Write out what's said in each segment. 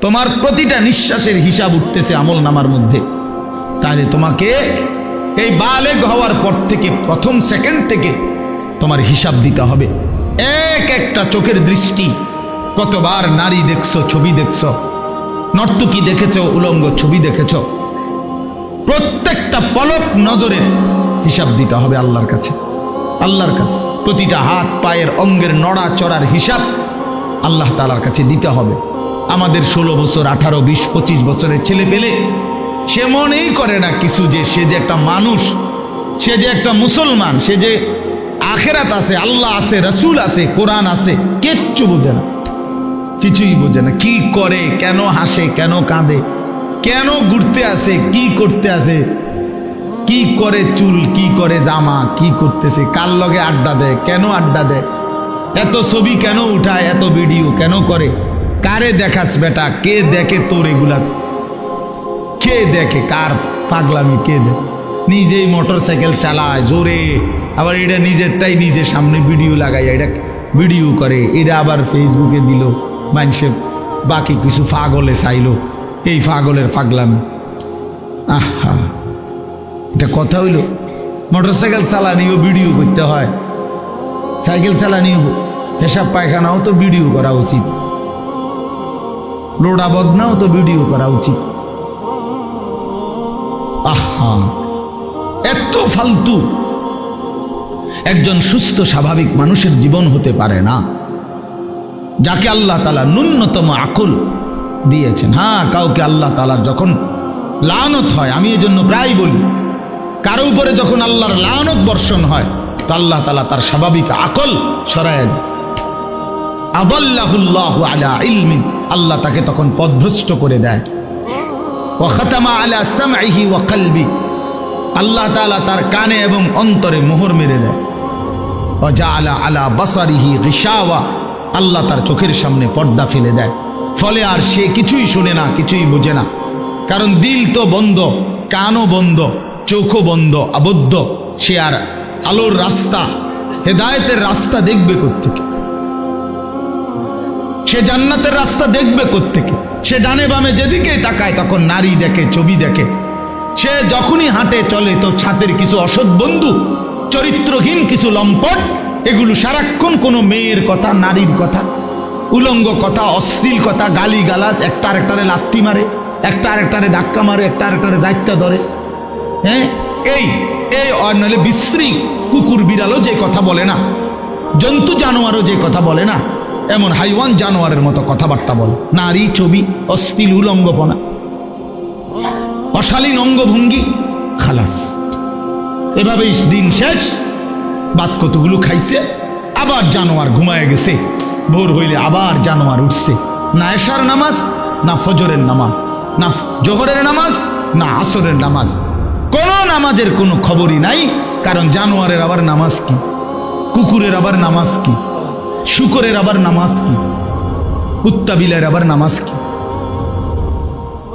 তোমার প্রতিটা নিঃশ্বাসের হিসাব উঠতেছে আমল নামার মধ্যে। তাহলে তোমাকে এই বালেগ হওয়ার পর থেকে প্রথম সেকেন্ড থেকে তোমার হিসাব দিতে হবে। এক একটা চোখের দৃষ্টি, কতবার নারী দেখছো, ছবি দেখছো, নর্তকী দেখেছো, উলঙ্গ ছবি দেখেছো, প্রত্যেকটা পলক নজরের হিসাব দিতে হবে আল্লাহর কাছে। আল্লাহর কাছে প্রতিটা হাত পায়ের অঙ্গের নড়া চড়ার হিসাব আল্লাহ তাআলার কাছে দিতে হবে। আমাদের 16 বছর, 18, 20, 25 বছরের ছেলে পেলে সে মনেই করে না কিছু, যে সে যে একটা মানুষ, সে যে একটা মুসলমান, সে যে আখেরাত আছে, আল্লাহ আছে, রসুল আছে, কোরআন আছে, কিচ্ছু বোঝে না, কিছুই বোঝে না। কি করে, কেন হাসে, কেন কাঁদে, কেন ঘুরতে আসে, কি করতে আসে, কি করে চুল, কি করে জামা, কি করতেছে, কার লগে আড্ডা দেয়, কেন আড্ডা দেয়, এত ছবি কেন উঠায়, এত ভিডিও কেন করে, কারে দেখাস বেটা, কে দেখে তোর এগুলা, কে দেখে, কার পাগলামি কে দেখে? নিজেই মোটর সাইকেল চালায় জোরে, আবার এটা নিজেরটাই নিজের সামনে ভিডিও লাগাইয়া এটা ভিডিও করে, এটা আবার ফেসবুকে দিল, মানুষের বাকি কিছু পাগলে চাইলো, এই পাগলের পাগলামি। আহা, এটা কথা হইল? মোটর সাইকেল চালানিও ভিডিও করতে হয়, সাইকেল চালানিও, পেশাব পায়খানাও তো ভিডিও করা উচিত, লোডা বদনাও তো ভিডিও করা উচিত। আহা, এত ফালতু একজন সুস্থ স্বাভাবিক মানুষের জীবন হতে পারে না, যাকে আল্লাহ তাআলা ন্যূনতম আকল দিয়েছেন। হ্যাঁ, কাউকে আল্লাহ তাআলার যখন লানত হয়, আমি এজন্য প্রায় বলি, কারো উপরে যখন আল্লাহর লানত বর্ষণ হয় তো আল্লাহ তাআলা তার স্বাভাবিক আকল সরায় দেয়। আদাল্লাহুল্লাহু আলা ইলমিন, আল্লাহ তাকে তখন পথভ্রষ্ট করে দেয়। ওয়া খাতামা আলা সামঈহি ওয়া কলবি, আল্লাহ তাআলা তার কানে এবং অন্তরে মোহর মেরে দেয়। ওয়া জাআলা আলা বাসারিহি গিশাওয়া, আল্লাহ তার চোখের সামনে পর্দা ফেলে দেয়। ফলে আর সে কিছুই শোনে না, কিছুই বোঝে না, কারণ দিল তো বন্ধ, কানও বন্ধ, চোখও বন্ধ, আবদ্ধ। সে আর আলোর রাস্তা, হেদায়েতের রাস্তা দেখবে কোত্থেকে? সে জান্নাতের রাস্তা দেখবে কোত্থেকে? সে ডানে বামে যেদিকেই তাকায় তখন নারী দেখে, ছবি দেখে। সে যখনই হাঁটে চলে তো ছাতের কিছু অসৎ বন্ধু, চরিত্রহীন কিছু লম্পট, এগুলো সারাক্ষণ কোনো মেয়ের কথা, নারীর কথা, উলঙ্গ কথা, অশ্লীল কথা, গালি গালাজ, একটা আরেকটারে লাত্তি মারে, একটা আরেকটারে ধাক্কা মারে, একটা আরেকটারে দায়িত্ব ধরে। হ্যাঁ, এই নইলে বিশ্রী কুকুর বিড়ালও যে কথা বলে না, জন্তু জানোয়ারও যে কথা বলে না, এমন হাইওয়ান জানোয়ারের মতো কথাবার্তা বলে। নারী, ছবি, অশ্লীল উলঙ্গপনা, অশালীন অঙ্গভঙ্গি, খালাস। এভাবেই দিন শেষ। বাদ কতগুলো খাইছে, আবার জানোয়ার ঘুমায় গেছে, ভোর হইলে আবার জানোয়ার উঠছে। না এশার নামাজ, না ফজরের নামাজ, না জোহরের নামাজ, না আসরের নামাজ, কোন নামাজের কোনো খবরই নাই। কারণ জানোয়ারের আবার নামাজ কি, কুকুরের আবার নামাজ কি, শুকরের আবার নামাজ কি, কুত্তা বিলের আবার নামাজ কি,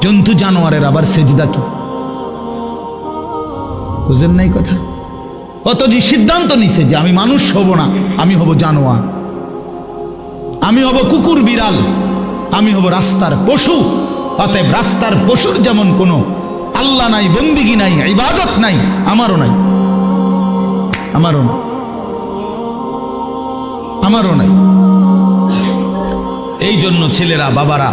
জন্তু জানোয়ারের আবার সেজদা কি? বুঝেন নাই কথা? অতটি সিদ্ধান্ত নিছে যে আমি মানুষ হব না, আমি হব জানোয়ার, আমি হব কুকুর বিড়াল, আমি হব রাস্তার পশু। অতএব রাস্তার পশুর যেমন কোনো আল্লাহ নাই, বন্দিগি নাই, ইবাদত নাই, আমারও নাই, আমারও না, আমারও নাই। এই জন্য ছেলেরা, বাবারা,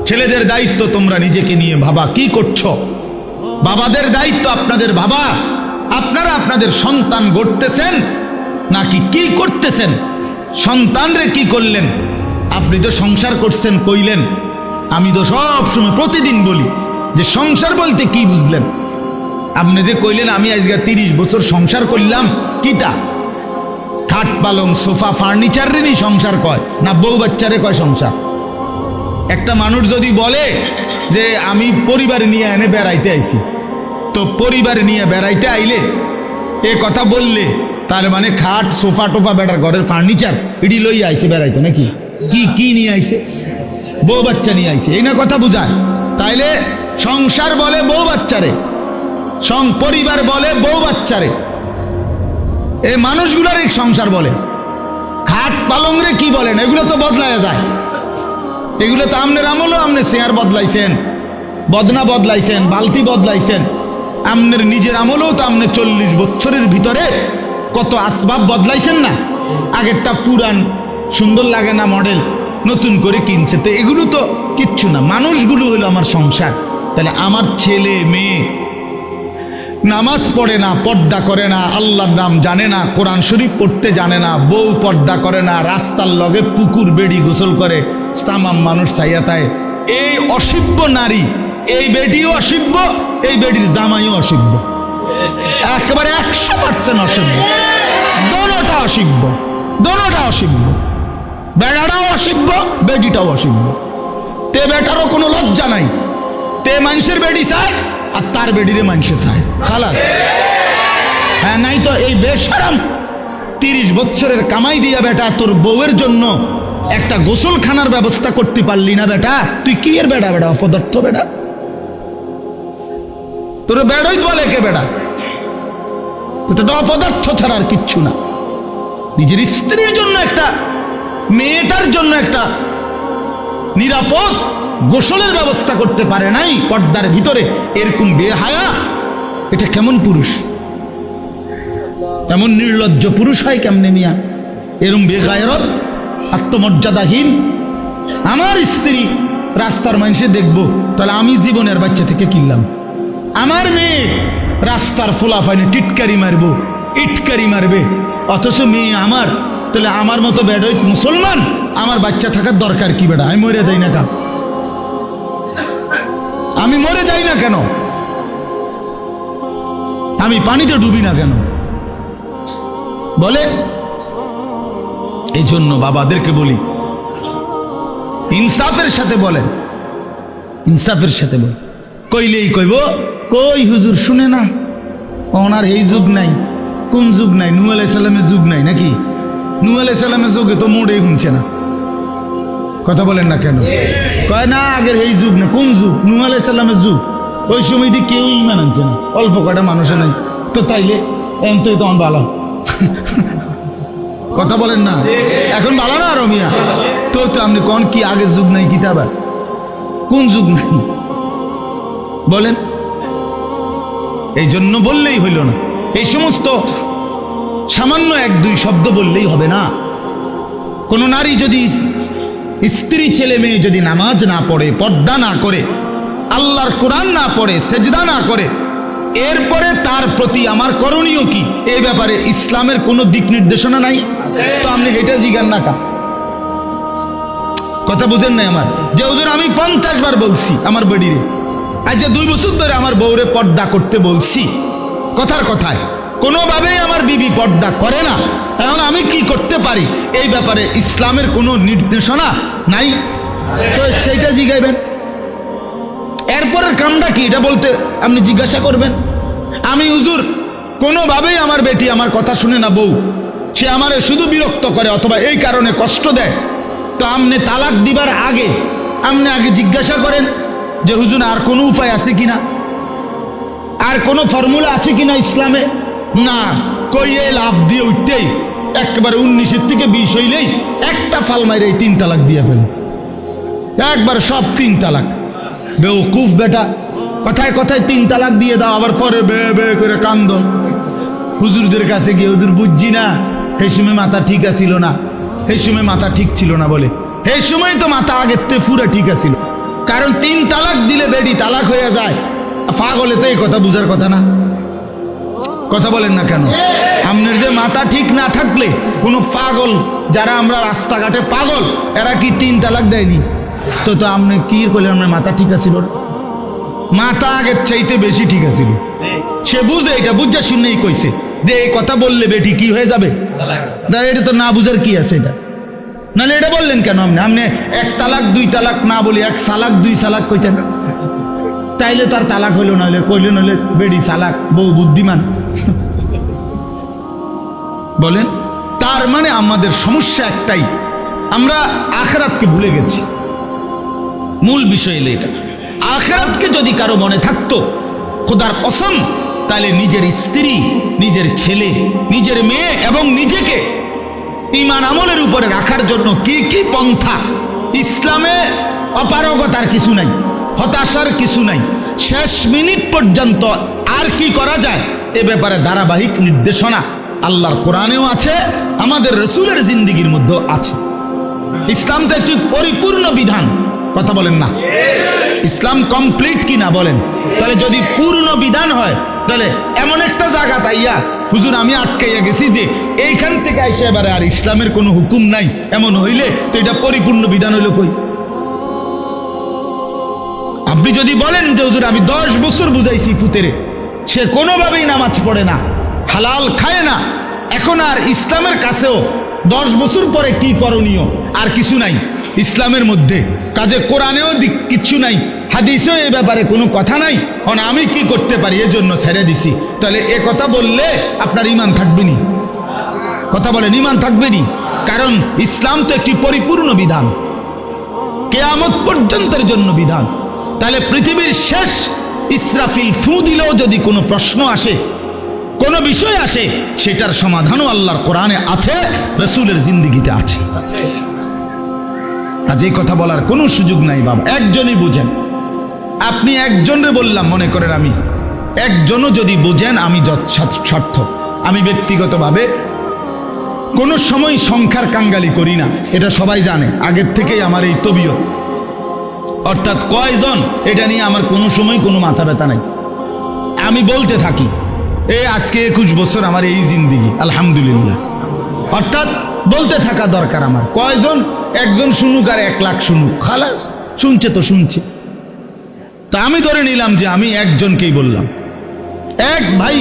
ছেলেদের দায়িত্ব তোমরা নিজেকে নিয়ে ভাবা, কি করছো? বাবাদের দায়িত্ব আপনাদের ভাবা, আপনারা আপনাদের সন্তান গড়তেছেন নাকি কি করতেছেন? সন্তানরে কি করলেন? আপনি তো সংসার করছেন কইলেন, আমি তো সব সময় প্রতিদিন বলি যে সংসার বলতে কি বুঝলেন? আপনি যে কইলেন আমি আজকে 30 বছর সংসার করলাম, কিটা? খাট পালং সোফা ফার্নিচার রেনি সংসার কয় না বউ বাচ্চারে কয় সংসার? একটা মানুষ যদি বলে যে আমি পরিবার নিয়ে এনে বেড়াইতে আইছি, তো পরিবার নিয়ে বেড়াইতে আইলে এ কথা বললে তার মানে খাট সোফা টোফা বেটার ঘরের ফার্নিচার এটি লই আইছে বেড়াইতে, নাকি? কি কি নিয়ে আইছে? বউ বাচ্চা নিয়ে আইছে, এই না কথা বুঝায়। তাইলে সংসার বলে বউ বাচ্চারে, পরিবার বলে বউ বাচ্চারে, এই মানুষগুলার এক সংসার বলে। খাট পালং রে কি বলেন? এগুলো তো বদলায় যায়, এগুলো তো আমনের আমলও আমনে চেয়ার বদলাইছেন, বদনা বদলাইছেন, বালতি বদলাইছেন। আমনের নিজের আমলও তো আমনে 40 বছরের ভিতরে কত আসবাব বদলাইছেন না। আগেরটা পুরান, সুন্দর লাগে না মডেল, নতুন করে কিনছে। তো এগুলো তো কিচ্ছু না, মানুষগুলো হলো আমার সংসার। তাহলে আমার ছেলে মেয়ে নামাজ পড়ে না, পর্দা করে না, আল্লাহর নাম জানে না, কোরআন শরীফ পড়তে জানে না, বউ পর্দা করে না, রাস্তার লগে পুকুর বেড়ি গোসল করে, তামাম মানুষ চাইয়াতায়। এই অসিব্য নারী, এই বেডিও অসিব্য, এই বেডির জামাইও অসিব্য, একেবারে 100% অসিব্য। দোনোটা অসিব্য, দোনোটা অসিব্য। বেড়াটাও অসিব্য, বেডিটাও অসিব্য। তে বেটারও কোনো লজ্জা নাই, তে মানুষের বেডি চায় আর তার বেডিরে মানুষে চায়, খালাস। হ্যাঁ, নাই তো এই বেশরম 30 বছরের কামাই দিয়া বেটা তোর বউয়ের জন্য একটা গোসলখানার ব্যবস্থা করতে পারলি না বেটা, তুই কি এর বেটা? বেটা অপদার্থ বেটা, তোর বেড়ই বলে কে বেটা? এটা অপদার্থ ছাড়া আর কিচ্ছু না। নিজের স্ত্রীর জন্য একটা, মেয়েটার জন্য একটা নিরাপদ গোসলের ব্যবস্থা করতে পারে নাই পর্দার ভিতরে, এরকম বেহায়া, এটা কেমন পুরুষ? এমন নির্লজ্জ পুরুষ হয় কেমনে মিয়া? এরম বেগায়রত, আত্মমর্যাদাহীন। আমার স্ত্রী রাস্তার মানুষে দেখবো, তাহলে আমি জীবনের বাচ্চা থেকে কিনলাম। আমার মেয়ে রাস্তার ফোলাফাইনে টিটকারি মারবো, ইটকারি মারবে, অথচ মেয়ে আমার। তাহলে আমার মতো বেডই মুসলমান, আমার বাচ্চা থাকার দরকার কি বেটা? আমি মরে যাই না কেন? আমি মরে যাই না কেন? আমি পানিতে ডুবি না কেন? বলে। এই জন্য বাবাদেরকে বলি, ইনসাফের সাথে বলেন, ইনসাফের সাথে বল। কইলেই কইব কই হুজুর শুনে না, ওনার এই যুগ নাই। কোন যুগ নাই? নূহ আলাইহিস সালামের যুগ নাই নাকি? নূহ আলাইহিস সালামের যুগে তো মোড়েই শুনছে না, কথা বলেন না কেন? কয় না আগের এই যুগ না। কোন যুগ? নূহ আলাইহিস সালামের যুগ। ওই সময় দিয়ে কেউ ইমান আনছে না, অল্প কয়টা মানুষে নাই। তো তাইলে এমতই তখন ভালো, কথা বলেন না? এখন ভালো না আরো মিয়া? তো তো আপনি কোন কি আগের যুগ নাই? কিতাব কোন যুগ নাই বলেন? এই জন্য বললেই হইল না। এই সমস্ত সামান্য 1-2 শব্দ বললেই হবে না। কোন নারী যদি, স্ত্রী ছেলে মেয়ে যদি নামাজ না পড়ে, পর্দা না করে, আল্লাহর কোরআন না পড়ে, সেজদা না করে, এরপরে তার প্রতি আমার করণীয় কি, এই ব্যাপারে ইসলামের কোনো দিক নির্দেশনা নাই। তো আপনি এটা জিজ্ঞান না কা? কথা বুঝেন নাই আমার? যে হুজুর আমি 50 বার বলছি আমার বেডিরে, আজ 2 বছর ধরে আমার বউরে পর্দা করতে বলছি, কথার কথায় কোনোভাবেই আমার বিবি পর্দা করে না, এখন আমি কি করতে পারি? এই ব্যাপারে ইসলামের কোনো নির্দেশনা নাই। তো সেইটা জিজ্ঞাইবেন। এরপরের কামটা কি এটা বলতে আপনি জিজ্ঞাসা করবেন। আমি হুজুর কোনোভাবেই আমার বেটি আমার কথা শুনে না, বউ সে আমারে শুধু বিরক্ত করে অথবা এই কারণে কষ্ট দেয়, তো আপনি তালাক দিবার আগে আপনি আগে জিজ্ঞাসা করেন যে হুজুর আর কোনো উপায় আছে কিনা, আর কোনো ফর্মুলা আছে কিনা ইসলামে? না, কইয়ে লাভ দিয়ে উঠতেই একেবারে 19 থেকে 20 হইলেই একটা ফাল মাইরে 3 তালাক দিয়ে ফেল, একবার সব 3 তালাক। বেউকুফ বেটা, কথায় কথায় 3 তালাক দিয়ে দাও, আবার পরে বে বে করে কান্দ। হুজুরদের কাছে গিয়ে হুজুর বুঝছি না, সেই সময় মাথা ঠিক আছিল না, সেই সময় মাথা ঠিক ছিল না বলে, সেই সময় তো মাথা আগের থেকে পুরো ঠিক আছিল। কারণ 3 তালাক দিলে বেডি তালাক হয়ে যায়। পাগলে তো এই কথা বুঝার কথা না, কথা বলেন না কেন? আপনার যে মাথা ঠিক না থাকলে কোনো পাগল, যারা আমরা রাস্তাঘাটে পাগল, এরা কি 3 তালাক দেয়নি? তো তো আপনি কি করলেন? আপনার মাথা ঠিক আছিল, মাথা আগের চাইতে বেশি ঠিক আছিল। সে বুঝে, এটা বুঝা শুনেই কইছে যে এই কথা বললে বেটি কি হয়ে যাবে। এটা তো না বুঝার কি আছে এটা? নাহলে এটা বললেন কেন আপনি? আপনি 1 তালাক 2 তালাক না বলি 1 সালাক 2 সালাক কইতেন, তাইলে তার তালাক হইল, নাহলে কইলেন হলে বেডি সালাক, বউ বুদ্ধিমান। বলেন, তার মানে আমাদের সমস্যা একটাই, আমরা আখিরাতকে ভুলে গেছি। মূল বিষয় হলো এটা। আখিরাতকে যদি কারো মনে থাকতো, খোদার কসম, তাহলে নিজের স্ত্রী, নিজের ছেলে, নিজের মেয়ে এবং নিজেকে ঈমান আমলের উপরে রাখার জন্য কি কি পন্থা ইসলামে অপারগতার কিছু নাই, হতাশার কিছু নাই। শেষ মিনিট পর্যন্ত আর কি করা যায় এ ব্যাপারে ধারাবাহিক নির্দেশনা আল্লাহর কোরআনেও আছে, আমাদের রসুলের জিন্দিগির মধ্যেও আছে। ইসলাম তো একটি পরিপূর্ণ বিধান, কথা বলেন না? ইসলাম কমপ্লিট কি না বলেন? তাহলে যদি পূর্ণ বিধান হয় তাহলে এমন একটা জায়গা তাইয়া হুজুর আমি আটকাইয়া গেছি যে এইখান থেকে আইসা এবারে আর ইসলামের কোনো হুকুম নাই, এমন হইলে তো এটা পরিপূর্ণ বিধান হইল কই? আপনি যদি বলেন যে হুজুর আমি 10 বছর বুঝাইছি পুতেরে, সে কোনোভাবেই নামাজ পড়ে না, হালাল খায় না, এখন আর ইসলামের কাছেও 10 বছর পরে কি করণীয় আর কিছু নাই ইসলামের মধ্যে, কাজে কোরআনেও কিচ্ছু নাই, হাদিসেও এ ব্যাপারে কোনো কথা নাই, কারণ আমি কি করতে পারি এজন্য ছেড়ে দিছি, তাহলে এ কথা বললে আপনার ঈমান থাকবে নি? কথা বলেন, ঈমান থাকবে নি? কারণ ইসলাম তো একটি পরিপূর্ণ বিধান, কিয়ামত পর্যন্তের জন্য বিধান। তাহলে পৃথিবীর শেষ ইসরাফিল ফু দিলেও যদি কোনো প্রশ্ন আসে, কোনো বিষয় আসে, সেটার সমাধানও আল্লাহর কোরআনে আছে, রসুলের জিন্দিগিতে আছে। আজ এই কথা বলার কোনো সুযোগ নাই বাবা, একজনই বুঝেন। আপনি একজনের বললাম, মনে করেন আমি একজনও যদি বুঝেন আমি সার্থক। আমি ব্যক্তিগতভাবে কোনো সময় সংখ্যার কাঙ্গালি করি না, এটা সবাই জানে, আগের থেকেই আমার এই তবিয়ত। অর্থাৎ কয়জন এটা নিয়ে আমার কোনো সময় কোনো মাথা ব্যথা নাই। আমি বলতে থাকি আজকে 21 বছর আমার এই জিন্দিগি, আলহামদুলিল্লাহ। অর্থাৎ বলতে থাকা দরকার আমার। কয়জন? একজন শুনুক আর 1 লাখ শুনুক, খালাস, শুনছে তো শুনছে। তা আমি ধরে নিলাম যে আমি একজনকেই বললাম। এক ভাই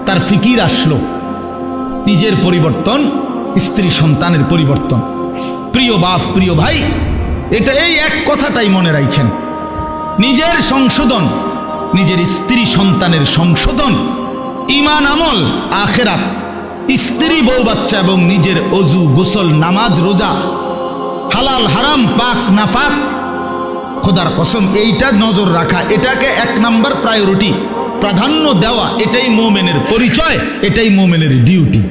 তার ফিকির আসলো নিজের পরিবর্তন, স্ত্রী সন্তানের পরিবর্তন। প্রিয় বাপ, প্রিয় ভাই, এটা এই এক কথাটাই মনে রাখেন, নিজের সংশোধন, নিজের স্ত্রী সন্তানের সংশোধন, ঈমান, আমল, আখিরাত, স্ত্রী বউ বাচ্চা এবং নিজের অজু, গোসল, নামাজ, রোজা, হালাল হারাম, পাক নাফাক, খোদার কসম এইটা নজর রাখা, এটাকে 1 নাম্বার প্রায়োরিটি, প্রাধান্য দেওয়া, এটাই মুমিনের পরিচয়, এটাই মুমিনের ডিউটি।